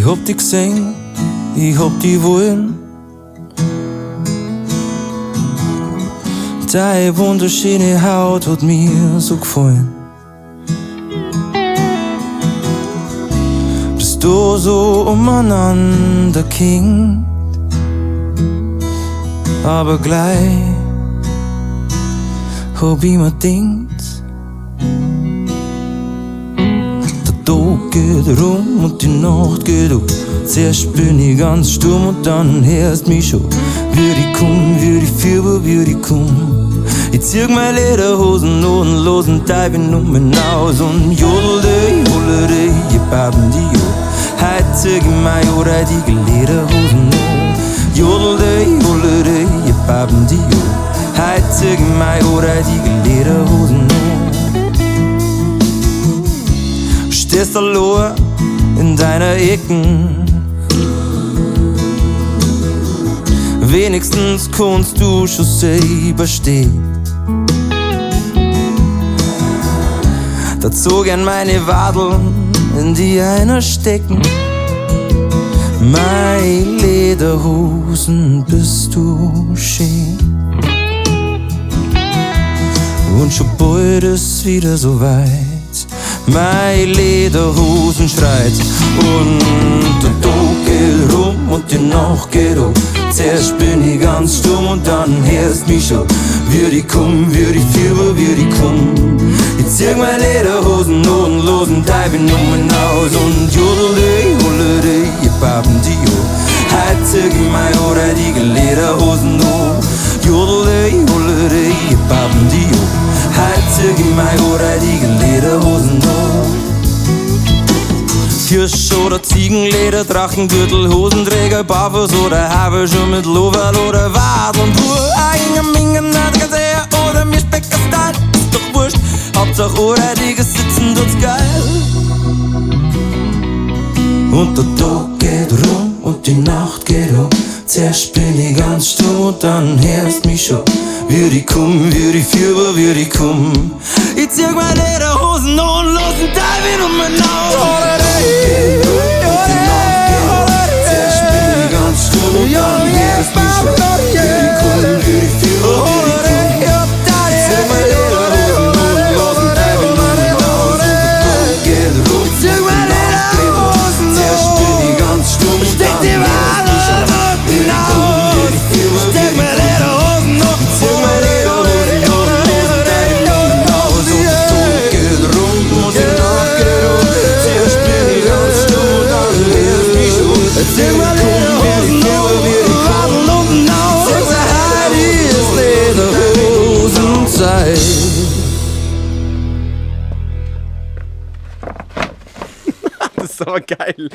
hab dich gesehen, ich hab dich wollen. Deine wunderschöne Haut hat mir so gefallen. Bist du so umeinander Kind, aber gleich hab ich mir gedacht, der Tag geht rum und die Nacht geht auf. Zuerst bin ich ganz stumm und dann hörst mich schon. Würde ich kommen, würde ich fieber, würde ich kommen. Ich zieh meine Lederhosen an, losen Teiben um mich aus und jodelde, ich baben die jo. Heute zieh ich meine die Lederhosen an. Jodelde, ich baben die jo. Heute zieh ich meine die Lederhosen an. Stehst allein in deiner Ecken, wenigstens kannst du schon selber stehen. Da zog gern meine Wadeln in die einer stecken. Meine Lederhosen bist du schön. Und schon bald ist wieder so weit. Meine Lederhosen schreit und der Tag geht rum und die Nacht geht um. Zuerst bin ich ganz stumm und dann hörst mich schon. Würde ich kommen, würde ich fieber, würde ich kommen. Ich zieh meine Lederhosen an und losen Teiben um mich aus und jodelde, ich baben die jo. Heute zieh ich meine die Lederhosen an. Jodelde, ich baben die jo. Heute zieh ich meine die Lederhosen an. Hirsch oder Ziegenleder, Drachengürtel, Hosenträger, Barfuß oder Habeschuh mit Loverl oder Wadeln. Mingen, oder mir Speckerstein, ist doch wurscht. Hauptsache Ohrreidige sitzen, tut's geil. Und der Tag geht rum und die Nacht geht um. Zuerst bin ich ganz stumm und dann hörst mich schon. Würde ich kommen, würde ich fieber, würde ich kommen. Ich zieh meine Lederhosen an und los den Teil um mich auf. Zuerst bin ich ganz stumm und dann hörst mich schon. Würde ich kommen, würde ich fieber, würde ich kommen. Ich zieh meine Lederhosen an und los den Teil um mich auf. Und der Tag geht rum und die Nacht geht um. Zuerst bin ich ganz stumm und dann hörst mich schon. Würde ich kommen, würde ich fieber, würde ich kommen. Das ist aber geil.